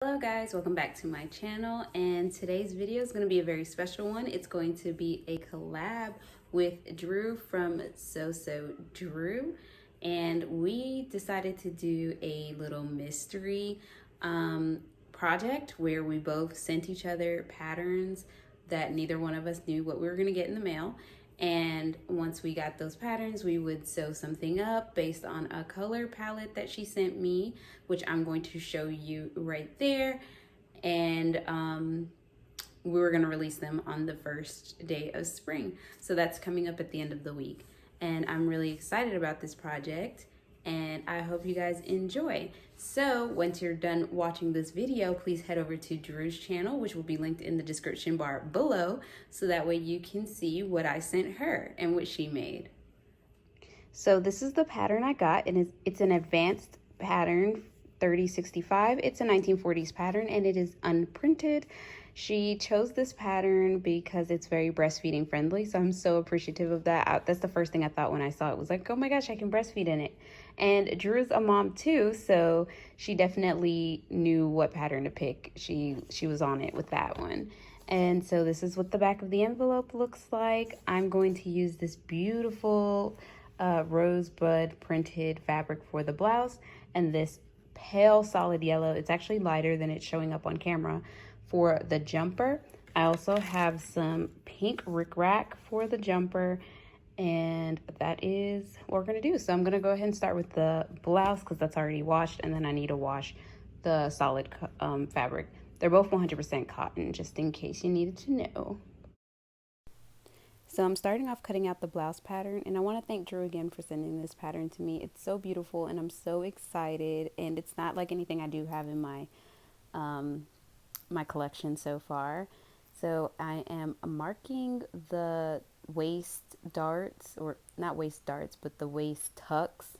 Hello guys, welcome back to my channel, and today's video is going to be a very special one. It's going to be a collab with Drew from Drew, and we decided to do a little mystery project where we both sent each other patterns that neither one of us knew what we were going to get in the mail. And once we got those patterns, we would sew something up based on a color palette that she sent me, which I'm going to show you right there. And we were going to release them on the first day of spring. So that's coming up at the end of the week. And I'm really excited about this project, and I hope you guys enjoy. So once you're done watching this video, please head over to Drew's channel, which will be linked in the description bar below, so that way you can see what I sent her and what she made. So this is the pattern I got, and it's an advanced pattern, 3065. It's a 1940s pattern, and it is unprinted. She chose this pattern because it's very breastfeeding friendly, so I'm so appreciative of that. That's the first thing I thought when I saw it, was like, oh my gosh, I can breastfeed in it. And Drew's a mom too, so she definitely knew what pattern to pick. She was on it with that one. And so this is what the back of the envelope looks like. I'm going to use this beautiful rosebud printed fabric for the blouse, and this pale solid yellow, it's actually lighter than it's showing up on camera, for the jumper. I also have some pink rickrack for the jumper, and that is what we're gonna do. So I'm gonna go ahead and start with the blouse because that's already washed, and then I need to wash the solid fabric. They're both 100% cotton, just in case you needed to know. So I'm starting off cutting out the blouse pattern, and I want to thank Drew again for sending this pattern to me. It's so beautiful, and I'm so excited, and it's not like anything I do have in my my collection so far. So I am marking the waist darts, or not waist darts, but the waist tucks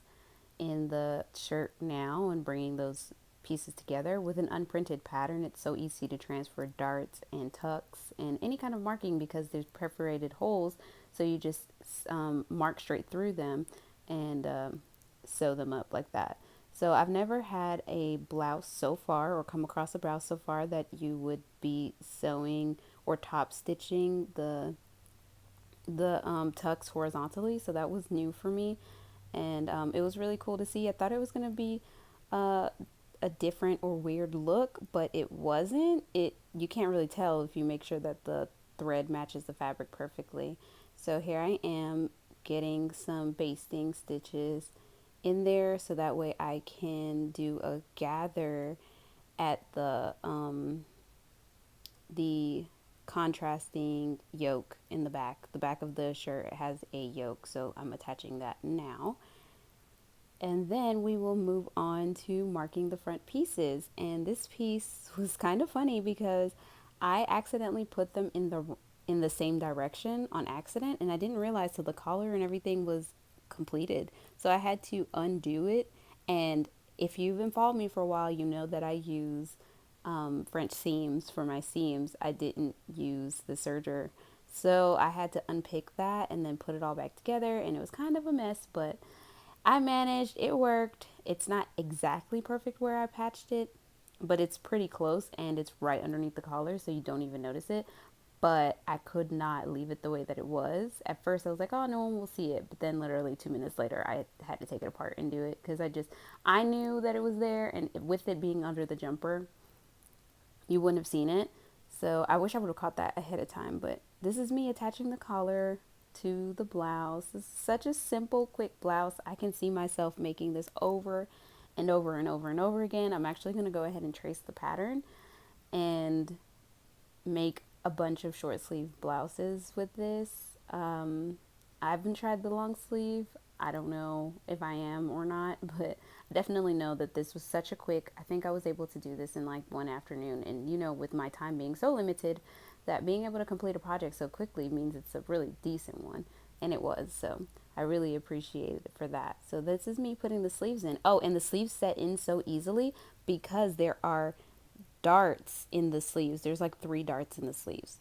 in the shirt now, and bringing those pieces together with an unprinted pattern. It's so easy to transfer darts and tucks and any kind of marking because there's perforated holes, so you just mark straight through them and sew them up like that. So I've never had a blouse so far, or come across a blouse so far, that you would be sewing or top stitching the tucks horizontally. So that was new for me, and it was really cool to see. I thought it was going to be a different or weird look, but it wasn't. You can't really tell if you make sure that the thread matches the fabric perfectly. So here I am getting some basting stitches in there, so that way I can do a gather at the contrasting yoke in the back. The back of the shirt has a yoke, so I'm attaching that now. And then we will move on to marking the front pieces. And this piece was kind of funny because I accidentally put them in the same direction on accident, and I didn't realize till the collar and everything was completed. So I had to undo it. And if you've been following me for a while, you know that I use French seams for my seams. I didn't use the serger. So I had to unpick that and then put it all back together, and it was kind of a mess, but I managed. It worked. It's not exactly perfect where I patched it, but it's pretty close, and it's right underneath the collar, so you don't even notice it. But I could not leave it the way that it was. At first I was like, oh, no one will see it, but then literally 2 minutes later I had to take it apart and do it, because I knew that it was there, and with it being under the jumper, you wouldn't have seen it. So I wish I would have caught that ahead of time. But this is me attaching the collar to the blouse. It's such a simple, quick blouse. I can see myself making this over and over and over and over again. I'm actually going to go ahead and trace the pattern and make a bunch of short sleeve blouses with this. I haven't tried the long sleeve. I don't know if I am or not, but I definitely know that this was such a quick, I think I was able to do this in like one afternoon. And you know, with my time being so limited, that being able to complete a project so quickly means it's a really decent one. And it was. So I really appreciate it for that. So this is me putting the sleeves in. Oh, and the sleeves set in so easily because there are darts in the sleeves. There's like 3 darts in the sleeves.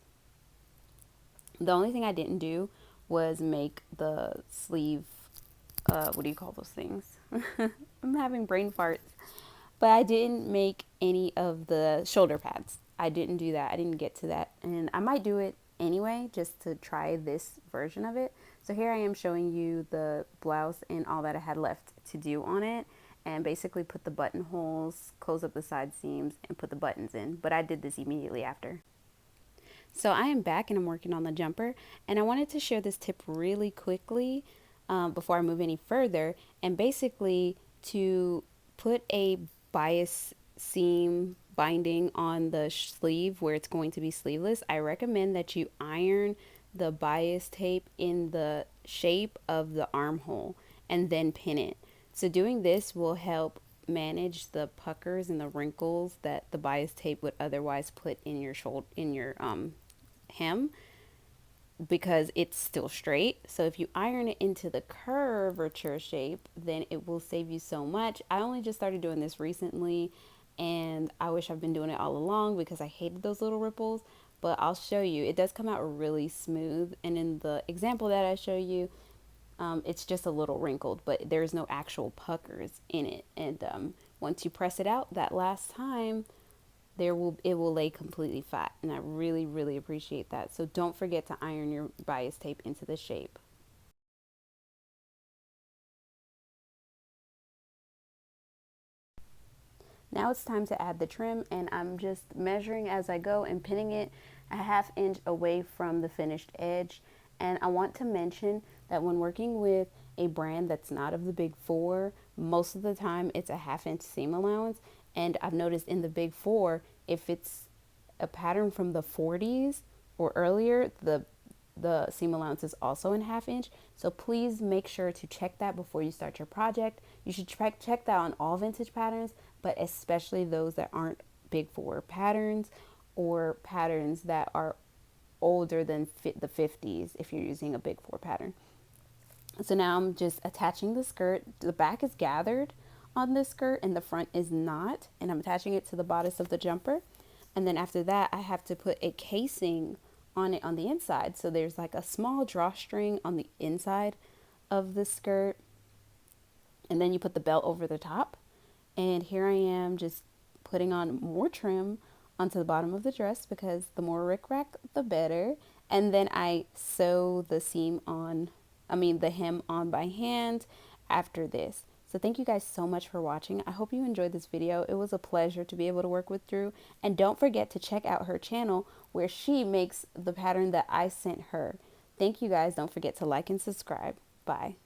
The only thing I didn't do was make the sleeve, what do you call those things? I'm having brain farts. But I didn't make any of the shoulder pads. I didn't do that. I didn't get to that. And I might do it anyway just to try this version of it. So here I am showing you the blouse and all that I had left to do on it. And basically put the buttonholes, close up the side seams, and put the buttons in. But I did this immediately after. So I am back and I'm working on the jumper. And I wanted to share this tip really quickly before I move any further. And basically to put a bias seam binding on the sleeve where it's going to be sleeveless, I recommend that you iron the bias tape in the shape of the armhole and then pin it. So doing this will help manage the puckers and the wrinkles that the bias tape would otherwise put in your shoulder, in your hem, because it's still straight. So if you iron it into the curvature shape, then it will save you so much. I only just started doing this recently, and I wish I've been doing it all along because I hated those little ripples. But I'll show you, it does come out really smooth. And in the example that I show you, it's just a little wrinkled, but there's no actual puckers in it. And once you press it out that last time, it will lay completely flat, and I really appreciate that. So don't forget to iron your bias tape into the shape. Now it's time to add the trim, and I'm just measuring as I go and pinning it a ½ inch away from the finished edge. And I want to mention that when working with a brand that's not of the big four, most of the time it's a ½ inch seam allowance. And I've noticed in the big four, if it's a pattern from the 40s or earlier, the seam allowance is also in ½ inch. So please make sure to check that before you start your project. You should check that on all vintage patterns, but especially those that aren't big four patterns or patterns that are older than the 50s if you're using a big four pattern. So now I'm just attaching the skirt. The back is gathered on this skirt and the front is not, and I'm attaching it to the bodice of the jumper. And then after that, I have to put a casing on it on the inside. So there's like a small drawstring on the inside of the skirt, and then you put the belt over the top. And here I am just putting on more trim onto the bottom of the dress because the more rickrack, the better. And then I sew the seam on, the hem on by hand after this. So thank you guys so much for watching. I hope you enjoyed this video. It was a pleasure to be able to work with Drew. And don't forget to check out her channel where she makes the pattern that I sent her. Thank you guys. Don't forget to like and subscribe. Bye.